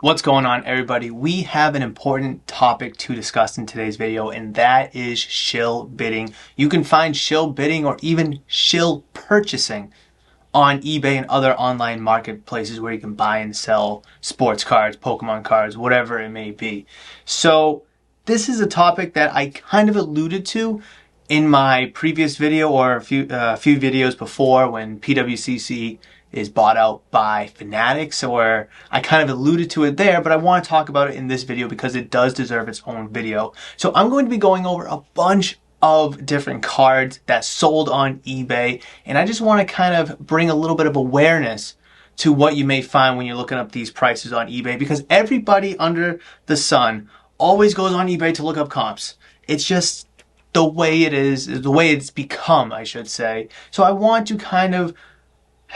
What's going on, everybody? We have an important topic to discuss in today's video, and that is shill bidding. You can find shill bidding or even shill purchasing on eBay and other online marketplaces where you can buy and sell sports cards, Pokemon cards, whatever it may be. So this is a topic that I kind of alluded to in my previous video or a few videos before when PWCC is bought out by Fanatics, or I kind of alluded to it there, but I want to talk about it in this video because it does deserve its own video. So I'm going to be going over a bunch of different cards that sold on eBay, and I just want to kind of bring a little bit of awareness to what you may find when you're looking up these prices on eBay, because everybody under the sun always goes on eBay to look up comps. It's just the way it is, the way it's become, I should say. So I want to kind of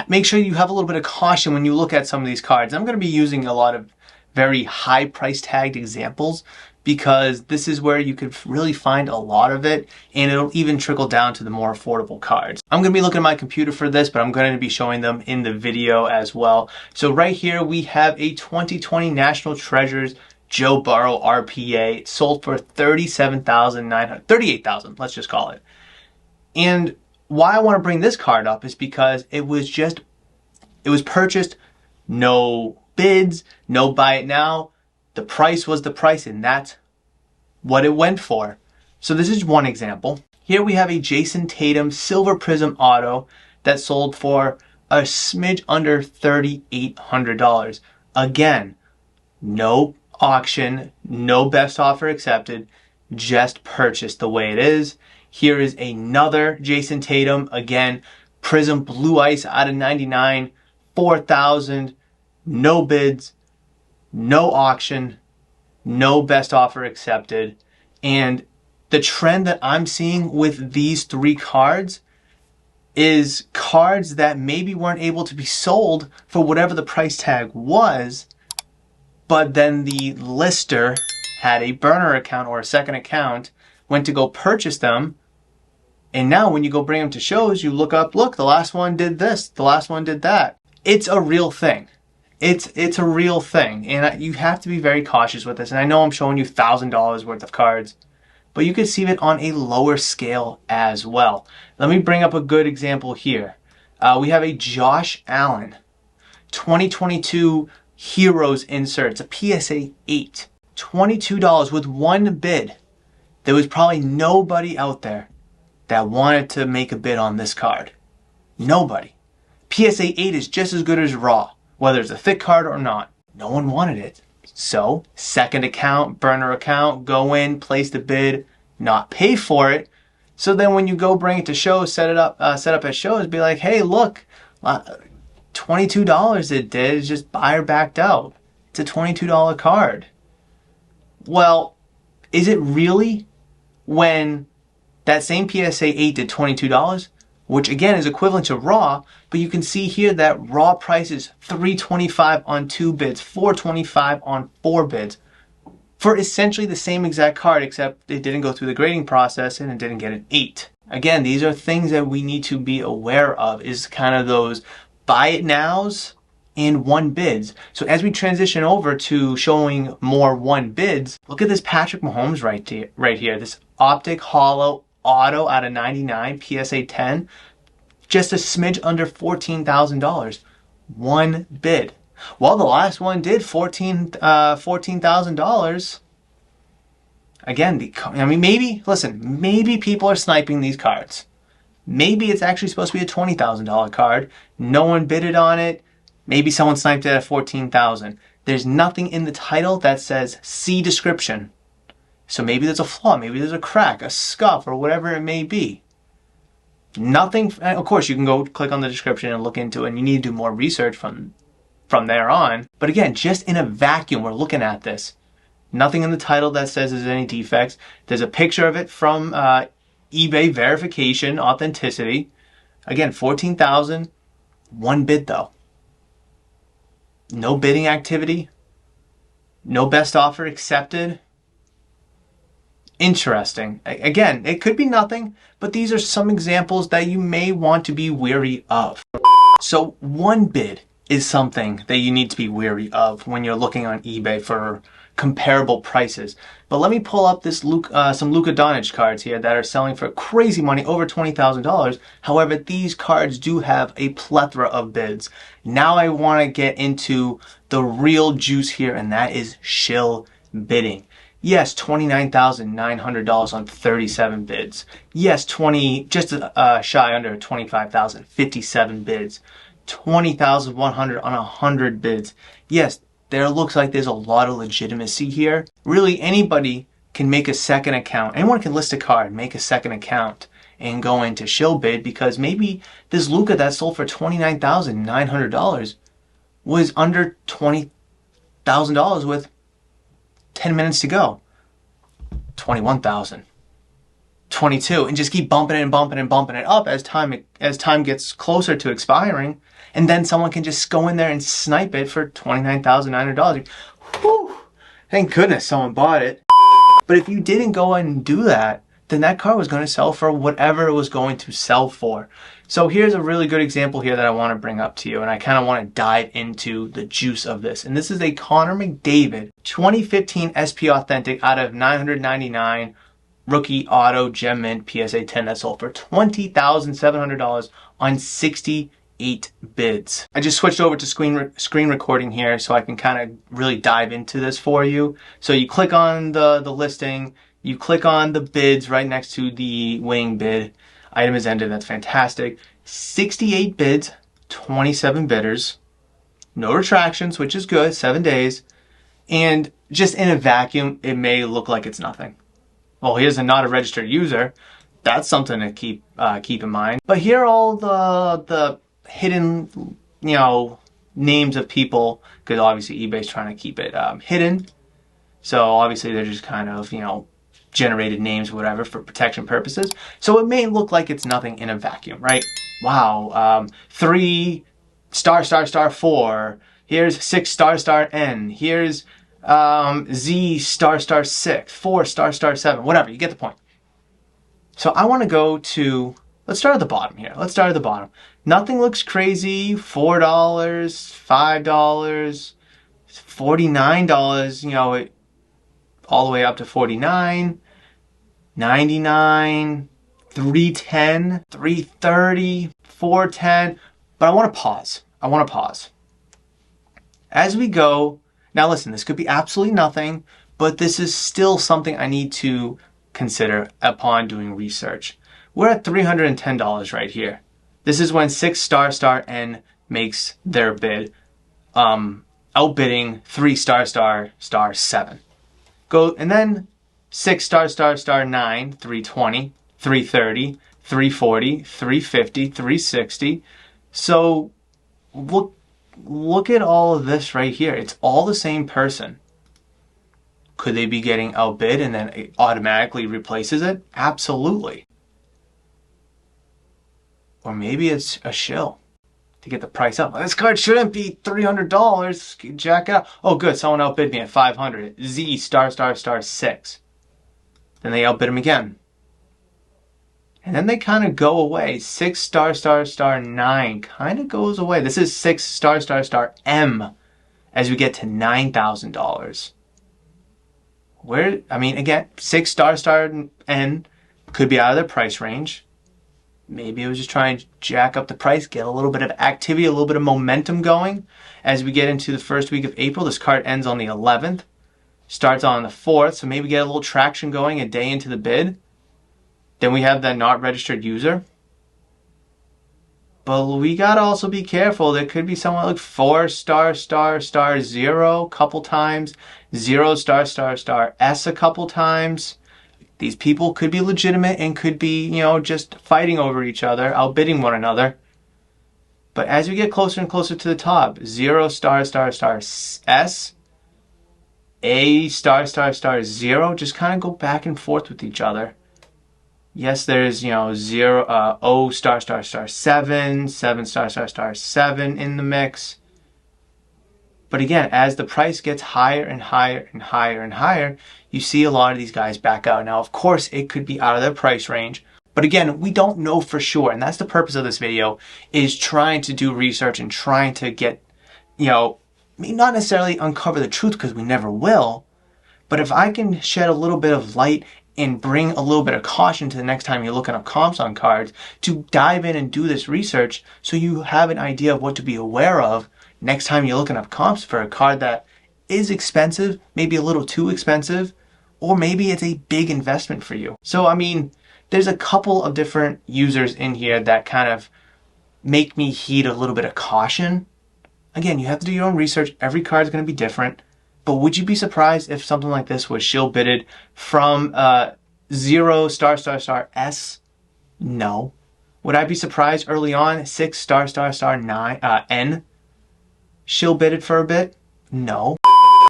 make sure you have a little bit of caution when you look at some of these cards. I'm going to be using a lot of very high price tagged examples because this is where you could really find a lot of it, and it'll even trickle down to the more affordable cards. I'm going to be looking at my computer for this, but I'm going to be showing them in the video as well. So right here we have a 2020 National Treasures Joe Burrow RPA. It sold for $38,000, let's just call it. And why I want to bring this card up is because it was purchased, no bids, no buy it now. The price was the price, and that's what it went for. So this is one example. Here we have a Jason Tatum Silver Prism Auto that sold for a smidge under $3,800. Again, no auction, no best offer accepted, just purchased the way it is. Here is another Jason Tatum, again, Prism Blue Ice out of 99, $4,000, no bids, no auction, no best offer accepted. And the trend that I'm seeing with these three cards is cards that maybe weren't able to be sold for whatever the price tag was, but then the lister had a burner account or a second account, went to go purchase them, and now when you go bring them to shows, you look up, look, the last one did this, the last one did that. It's a real thing. It's a real thing, and you have to be very cautious with this. And I know I'm showing you $1,000 worth of cards, but you can see it on a lower scale as well. Let me bring up a good example here. We have a Josh Allen 2022 Heroes insert. It's a PSA 8. $22 with one bid. There was probably nobody out there that wanted to make a bid on this card. Nobody. PSA 8 is just as good as raw, whether it's a thick card or not. No one wanted it. So, second account, burner account, go in, place the bid, not pay for it. So then when you go bring it to shows, set up at shows, be like, hey, look, $22 it did, it's just buyer backed out. It's a $22 card. Well, is it really when that same PSA 8 did $22, which again is equivalent to raw, but you can see here that raw price is $325 on 2 bids, $425 on 4 bids, for essentially the same exact card, except it didn't go through the grading process and it didn't get an 8. Again, these are things that we need to be aware of, is kind of those buy it nows and one bids. So as we transition over to showing more one bids, look at this Patrick Mahomes right here, this Optic Hollow Auto out of 99, PSA 10, just a smidge under $14,000. One bid. Well, the last one did $14,000. Again, I mean, maybe people are sniping these cards. Maybe it's actually supposed to be a $20,000 card. No one bidded on it. Maybe someone sniped it at $14,000. There's nothing in the title that says see description. So maybe there's a flaw, maybe there's a crack, a scuff, or whatever it may be. Nothing, of course you can go click on the description and look into it, and you need to do more research from there on. But again, just in a vacuum, we're looking at this. Nothing in the title that says there's any defects. There's a picture of it from eBay verification, authenticity. Again, $14,000, one bid though. No bidding activity. No best offer accepted. Interesting. Again, it could be nothing, but these are some examples that you may want to be wary of. So one bid is something that you need to be wary of when you're looking on eBay for comparable prices. But let me pull up this some Luka Doncic cards here that are selling for crazy money, over $20,000. However, these cards do have a plethora of bids. Now I want to get into the real juice here, and that is Shill bidding. Yes, $29,900 on 37 bids. Yes, just shy under 25,000, 57 bids. 20,100 on 100 bids. Yes, there looks like there's a lot of legitimacy here. Really, anybody can make a second account. Anyone can list a card, make a second account, and go into Shill bid, because maybe this Luka that sold for $29,900 was under $20,000 with 10 minutes to go. 21,000. 22, and just keep bumping it and bumping it and bumping it up as time gets closer to expiring, and then someone can just go in there and snipe it for $29,900. Whew! Thank goodness someone bought it. But if you didn't go and do that, then that car was going to sell for whatever it was going to sell for. So here's a really good example here that I want to bring up to you, and I kind of want to dive into the juice of this. And this is a Connor McDavid 2015 SP Authentic out of 999 rookie auto gem mint PSA 10 that sold for $20,700 on 68 bids. I just switched over to screen recording here so I can kind of really dive into this for you. So you click on the listing, you click on the bids right next to the winning bid. Item is ended. That's fantastic. 68 bids, 27 bidders, no retractions, which is good, 7 days. And just in a vacuum, it may look like it's nothing. Well, here's not a registered user. That's something to keep in mind. But here are all the hidden, names of people, because obviously eBay's trying to keep it hidden. So obviously they're just kind of, generated names, whatever, for protection purposes. So it may look like it's nothing in a vacuum, right? Wow, 3 *** 4. Here's 6 *** N. Here's Z *** 6, 4 *** 7, whatever, you get the point. So I want to go to, let's start at the bottom here. Let's start at the bottom. Nothing looks crazy. $4, $5, $49, all the way up to $49, $99, $310, $330, $410. But I want to pause. As we go, now listen, this could be absolutely nothing, but this is still something I need to consider upon doing research. We're at $310 right here. This is when 6 ** N makes their bid, outbidding 3 *** 7. Go, and then 6 *** 9, 320, 330, 340, 350, 360. So look at all of this right here. It's all the same person. Could they be getting outbid and then it automatically replaces it? Absolutely. Or maybe it's a shill to get the price up. This card shouldn't be $300. Jack it up. Oh, good. Someone outbid me at $500. Z *** 6. Then they outbid him again. And then they kind of go away. 6 *** 9 kind of goes away. This is 6 *** M as we get to $9,000. Where, I mean, again, 6 ** N could be out of their price range. Maybe it was just trying to jack up the price, get a little bit of activity, a little bit of momentum going. As we get into the first week of April, this card ends on the 11th, starts on the 4th, so maybe get a little traction going a day into the bid. Then we have that not registered user. But we gotta also be careful. There could be someone like 4 *** 0 a couple times, 0 *** S a couple times. These people could be legitimate and could be, just fighting over each other, outbidding one another. But as we get closer and closer to the top, 0 *** S, A *** 0, just kind of go back and forth with each other. Yes, there's, 0, O *** 7, 7 *** 7 in the mix. But again, as the price gets higher and higher and higher and higher, you see a lot of these guys back out. Now, of course, it could be out of their price range. But again, we don't know for sure. And that's the purpose of this video, is trying to do research and trying to get you know, may not necessarily uncover the truth because we never will, but if I can shed a little bit of light and bring a little bit of caution to the next time you're looking up comps on cards, to dive in and do this research so you have an idea of what to be aware of next time you're looking up comps for a card that is expensive, maybe a little too expensive, or maybe it's a big investment for you. So, I mean, there's a couple of different users in here that kind of make me heed a little bit of caution. Again, you have to do your own research. Every card is going to be different. But would you be surprised if something like this was shill bidded from 0 star star star S? No. Would I be surprised early on 6 star star star 9 N shill bidded for a bit? No.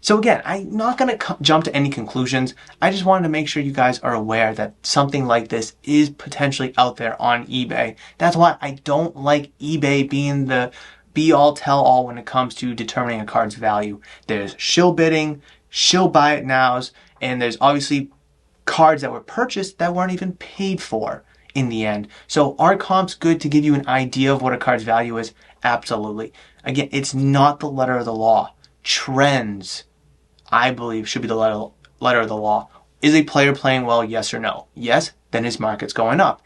So again, I'm not going to jump to any conclusions. I just wanted to make sure you guys are aware that something like this is potentially out there on eBay. That's why I don't like eBay being the be-all, tell-all when it comes to determining a card's value. There's shill bidding, shill buy it nows, and there's obviously cards that were purchased that weren't even paid for in the end. So are comps good to give you an idea of what a card's value is? Absolutely. Again, it's not the letter of the law. Trends, I believe, should be the letter of the law. Is a player playing well? Yes or no? Yes, then his market's going up.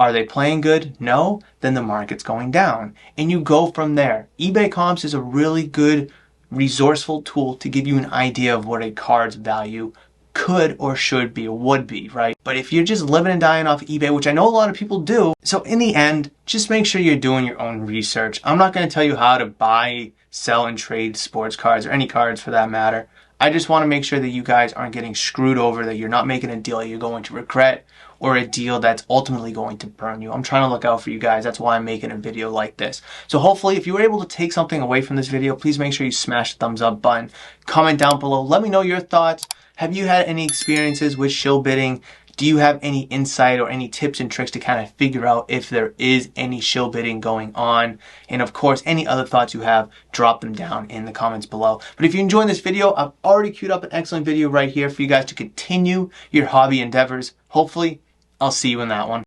Are they playing good? No, then the market's going down. And you go from there. eBay comps is a really good, resourceful tool to give you an idea of what a card's value could or should be or would be, right? But if you're just living and dying off eBay, which I know a lot of people do, so in the end, just make sure you're doing your own research. I'm not going to tell you how to buy, sell, and trade sports cards or any cards for that matter. I just want to make sure that you guys aren't getting screwed over, that you're not making a deal you're going to regret, or a deal that's ultimately going to burn you. I'm trying to look out for you guys. That's why I'm making a video like this. So hopefully, if you were able to take something away from this video, please make sure you smash the thumbs up button. Comment down below. Let me know your thoughts. Have you had any experiences with shill bidding? Do you have any insight or any tips and tricks to kind of figure out if there is any shill bidding going on? And of course, any other thoughts you have, drop them down in the comments below. But if you enjoyed this video, I've already queued up an excellent video right here for you guys to continue your hobby endeavors. Hopefully, I'll see you in that one.